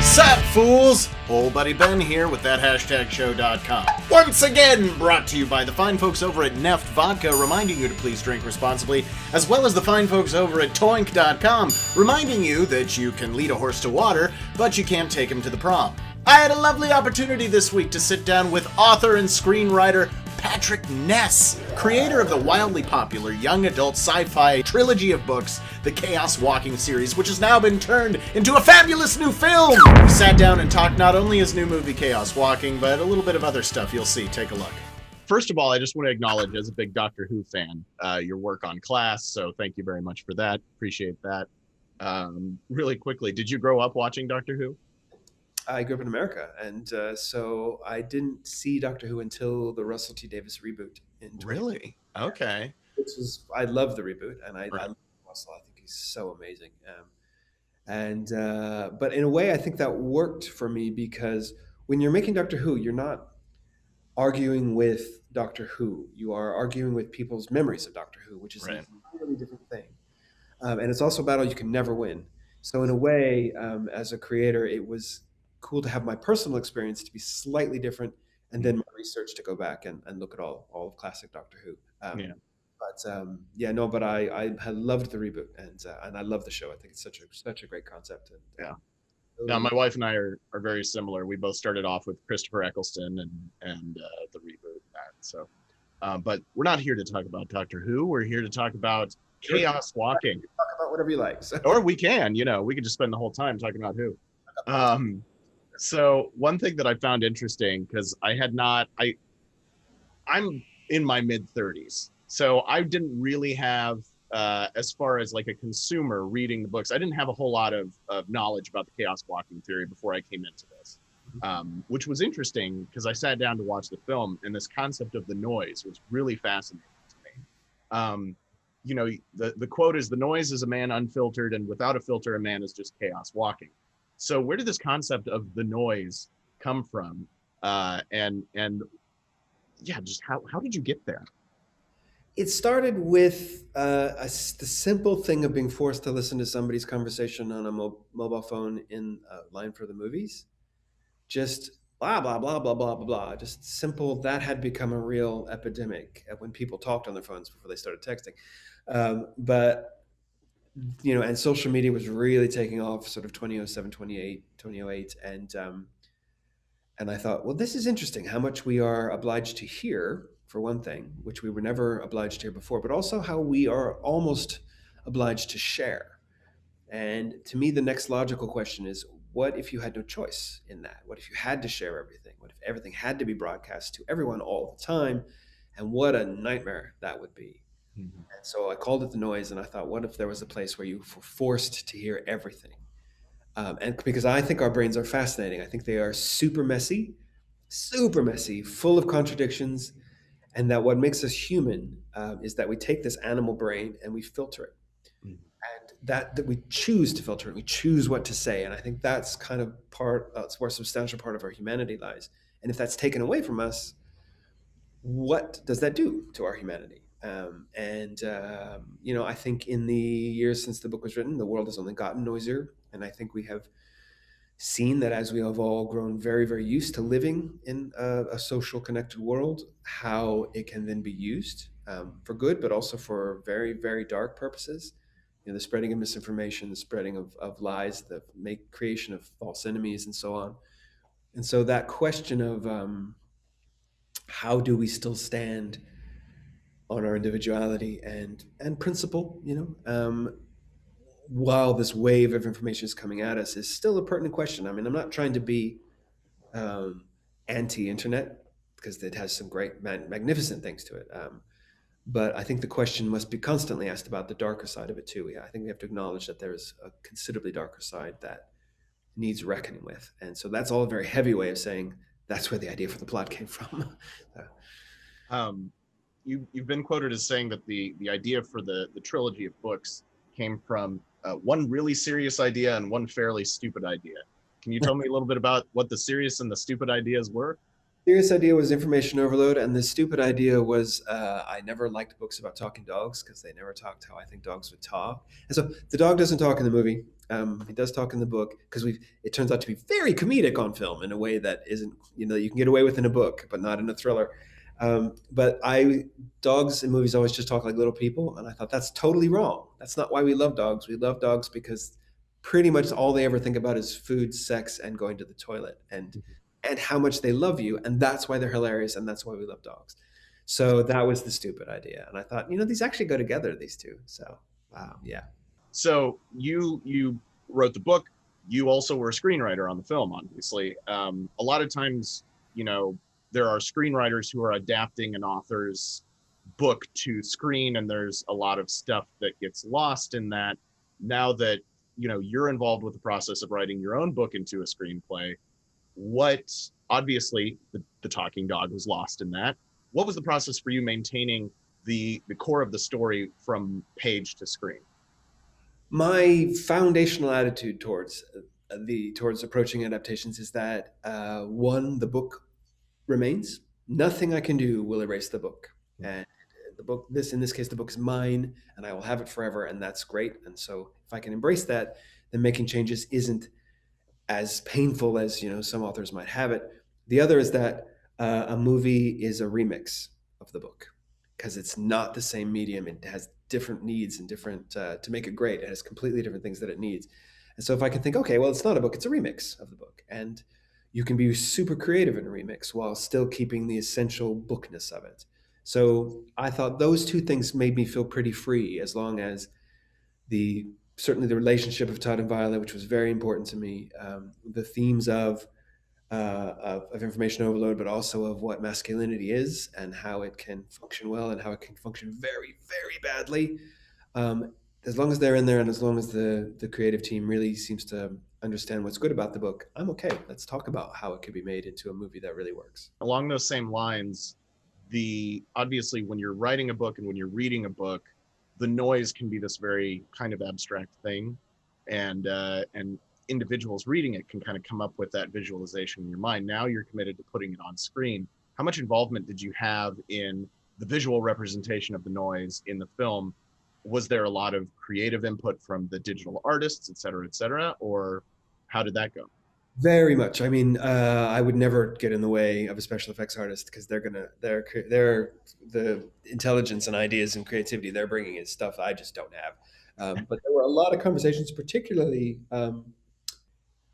Sup, fools? Old buddy Ben here with thathashtagshow.com. Once again, brought to you by the fine folks over at Neft Vodka, reminding you to please drink responsibly, as well as the fine folks over at Toink.com, reminding you that you can lead a horse to water, but you can't take him to the prom. I had a lovely opportunity this week to sit down with author and screenwriter Patrick Ness, creator of the wildly popular young adult sci-fi trilogy of books, the Chaos Walking series, which has now been turned into a fabulous new film! We sat down and talked not only his new movie Chaos Walking, but a little bit of other stuff you'll see. Take a look. First of all, I just want to acknowledge, as a big Doctor Who fan, your work on Class, so thank you very much for that. Appreciate that. Really quickly, did you grow up watching Doctor Who? I grew up in America, and so I didn't see Doctor Who until the Russell T Davies reboot. Really? Okay. I love the reboot, and I Right. love Russell. I think he's so amazing. But in a way, I think that worked for me because when you're making Doctor Who, you're not arguing with Doctor Who. You are arguing with people's memories of Doctor Who, which is Right. a really different thing. And it's also a battle you can never win. So in a way, as a creator, it was cool to have my personal experience to be slightly different, and then my research to go back and look at all of classic Doctor Who. Yeah. But I loved the reboot, and I love the show. I think it's such a great concept. And, Yeah. Now, my wife and I are very similar. We both started off with Christopher Eccleston and the reboot and that. So, but we're not here to talk about Doctor Who. We're here to talk about Chaos Walking. talk about whatever you like. So. Or we can, we could just spend the whole time talking about Who. So one thing that I found interesting, because I'm in my mid-30s, so I didn't really have, as far as like a consumer reading the books, I didn't have a whole lot of knowledge about the Chaos Walking theory before I came into this, which was interesting because I sat down to watch the film, and this concept of the noise was really fascinating to me. The quote is, "The noise is a man unfiltered, and without a filter, a man is just chaos walking." So where did this concept of the noise come from? Just how did you get there? It started with the simple thing of being forced to listen to somebody's conversation on a mobile phone in line for the movies. Just blah, blah, blah, blah, blah, blah, blah. Just simple. That had become a real epidemic when people talked on their phones before they started texting. And social media was really taking off sort of 2007, 2008. And I thought, well, this is interesting how much we are obliged to hear, for one thing, which we were never obliged to hear before, but also how we are almost obliged to share. And to me, the next logical question is, what if you had no choice in that? What if you had to share everything? What if everything had to be broadcast to everyone all the time? And what a nightmare that would be. Mm-hmm. And so I called it the noise, and I thought, what if there was a place where you were forced to hear everything? And because I think our brains are fascinating. I think they are super messy, full of contradictions. And that what makes us human is that we take this animal brain and we filter it. Mm-hmm. And that we choose to filter it. We choose what to say. And I think that's kind of that's where a substantial part of our humanity lies. And if that's taken away from us, what does that do to our humanity? I think in the years since the book was written, the world has only gotten noisier. And I think we have seen that as we have all grown very, very used to living in a social connected world, how it can then be used for good, but also for very, very dark purposes. The spreading of misinformation, the spreading of lies, the creation of false enemies, and so on. And so that question of how do we still stand on our individuality and principle, while this wave of information is coming at us, is still a pertinent question. I mean, I'm not trying to be anti-internet, because it has some great, magnificent things to it. But I think the question must be constantly asked about the darker side of it too. I think we have to acknowledge that there is a considerably darker side that needs reckoning with. And so that's all a very heavy way of saying that's where the idea for the plot came from. You've been quoted as saying that the idea for the trilogy of books came from one really serious idea and one fairly stupid idea. Can you tell me a little bit about what the serious and the stupid ideas were? serious idea was information overload, and the stupid idea was I never liked books about talking dogs because they never talked how I think dogs would talk. And so the dog doesn't talk in the movie. He does talk in the book because it turns out to be very comedic on film in a way that isn't, you can get away with in a book, but not in a thriller. But dogs in movies always just talk like little people, and I thought that's totally wrong. That's not why we love dogs. We love dogs because pretty much all they ever think about is food, sex, and going to the toilet, and how much they love you, and that's why they're hilarious, and that's why we love dogs. So that was the stupid idea, and I thought, these actually go together, these two. So yeah. So you wrote the book. You also were a screenwriter on the film, obviously. A lot of times, there are screenwriters who are adapting an author's book to screen, and there's a lot of stuff that gets lost in that. Now that you're involved with the process of writing your own book into a screenplay, what obviously the talking dog was lost in that. What was the process for you maintaining the core of the story from page to screen? My foundational attitude towards approaching adaptations is that one, the book remains. Nothing I can do will erase the book, and the book, in this case, the book is mine, and I will have it forever, and that's great. And so, if I can embrace that, then making changes isn't as painful as some authors might have it. The other is that a movie is a remix of the book because it's not the same medium. It has different needs and different to make it great. It has completely different things that it needs. And so if I can think, okay, well, it's not a book, it's a remix of the book, and you can be super creative in a remix while still keeping the essential bookness of it. So I thought those two things made me feel pretty free, as long as certainly the relationship of Todd and Violet, which was very important to me, the themes of information overload, but also of what masculinity is and how it can function well and how it can function very, very badly. As long as they're in there, and as long as the creative team really seems to understand what's good about the book, I'm okay. Let's talk about how it could be made into a movie that really works. Along those same lines, obviously when you're writing a book and when you're reading a book, the noise can be this very kind of abstract thing, and individuals reading it can kind of come up with that visualization in your mind. Now you're committed to putting it on screen. How much involvement did you have in the visual representation of the noise in the film? Was there a lot of creative input from the digital artists, et cetera, or how did that go? Very much. I mean, I would never get in the way of a special effects artist because they're the intelligence and ideas and creativity they're bringing is stuff I just don't have. But there were a lot of conversations, particularly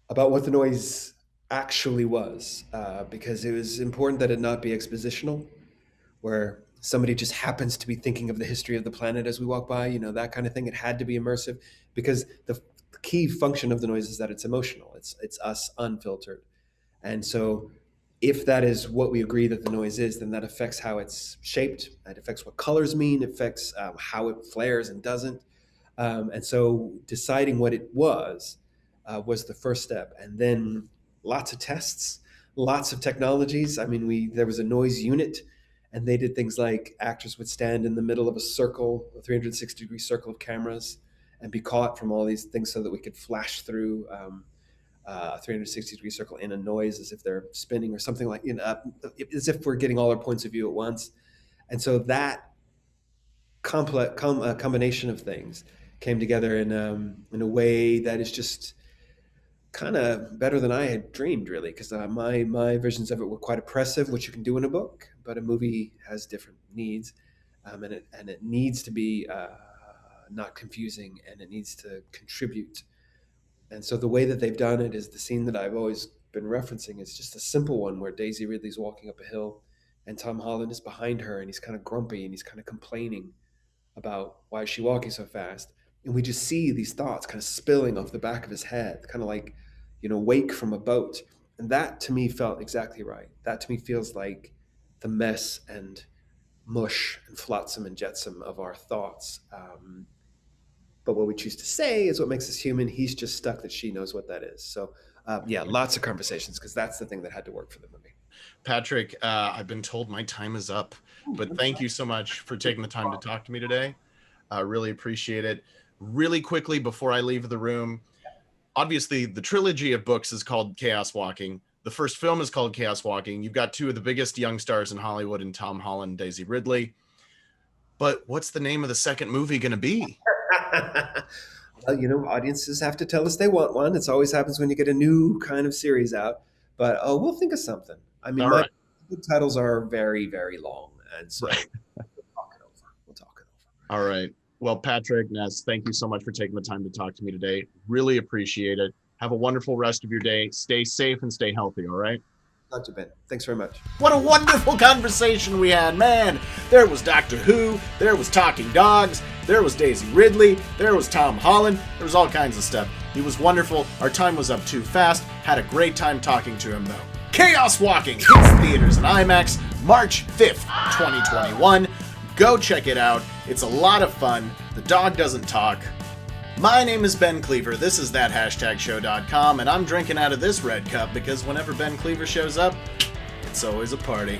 about what the noise actually was, because it was important that it not be expositional, where somebody just happens to be thinking of the history of the planet as we walk by, that kind of thing. It had to be immersive because the key function of the noise is that it's emotional. It's us unfiltered. And so if that is what we agree that the noise is, then that affects how it's shaped. It affects what colors mean. It affects how it flares and doesn't. And so deciding what it was the first step. And then lots of tests, lots of technologies. I mean, there was a noise unit, and they did things like actors would stand in the middle of a 360-degree circle of cameras, and be caught from all these things so that we could flash through a 360-degree circle in a noise as if they're spinning or something like, as if we're getting all our points of view at once. And so that complex combination of things came together in a way that is just kind of better than I had dreamed, really, because my visions of it were quite oppressive, which you can do in a book, but a movie has different needs, and it needs to be not confusing, and it needs to contribute. And so the way that they've done it is the scene that I've always been referencing is just a simple one where Daisy Ridley's walking up a hill and Tom Holland is behind her, and he's kind of grumpy and he's kind of complaining about why is she walking so fast. And we just see these thoughts kind of spilling off the back of his head, kind of like, wake from a boat. And that to me felt exactly right. That to me feels like the mess and mush and flotsam and jetsam of our thoughts. But what we choose to say is what makes us human. He's just stuck that she knows what that is. So lots of conversations, because that's the thing that had to work for the movie. Patrick, I've been told my time is up, but thank you so much for taking the time to talk to me today. I really appreciate it. Really quickly, before I leave the room, obviously the trilogy of books is called Chaos Walking. The first film is called Chaos Walking. You've got two of the biggest young stars in Hollywood in Tom Holland and Daisy Ridley. But what's the name of the second movie going to be? Well, audiences have to tell us they want one. It always happens when you get a new kind of series out. But we'll think of something. I mean, All right. the titles are very, very long. And so Right. we'll talk it over. All right. Well, Patrick Ness, thank you so much for taking the time to talk to me today. Really appreciate it. Have a wonderful rest of your day. Stay safe and stay healthy, all right? Dr. Ben, thanks very much. What a wonderful conversation we had, man. There was Doctor Who, there was Talking Dogs, there was Daisy Ridley, there was Tom Holland, there was all kinds of stuff. He was wonderful. Our time was up too fast. Had a great time talking to him, though. Chaos Walking hits theaters and IMAX March 5th, 2021. Go check it out. It's a lot of fun. The dog doesn't talk. My name is Ben Cleaver. This is thathashtagshow.com, and I'm drinking out of this red cup because whenever Ben Cleaver shows up, it's always a party.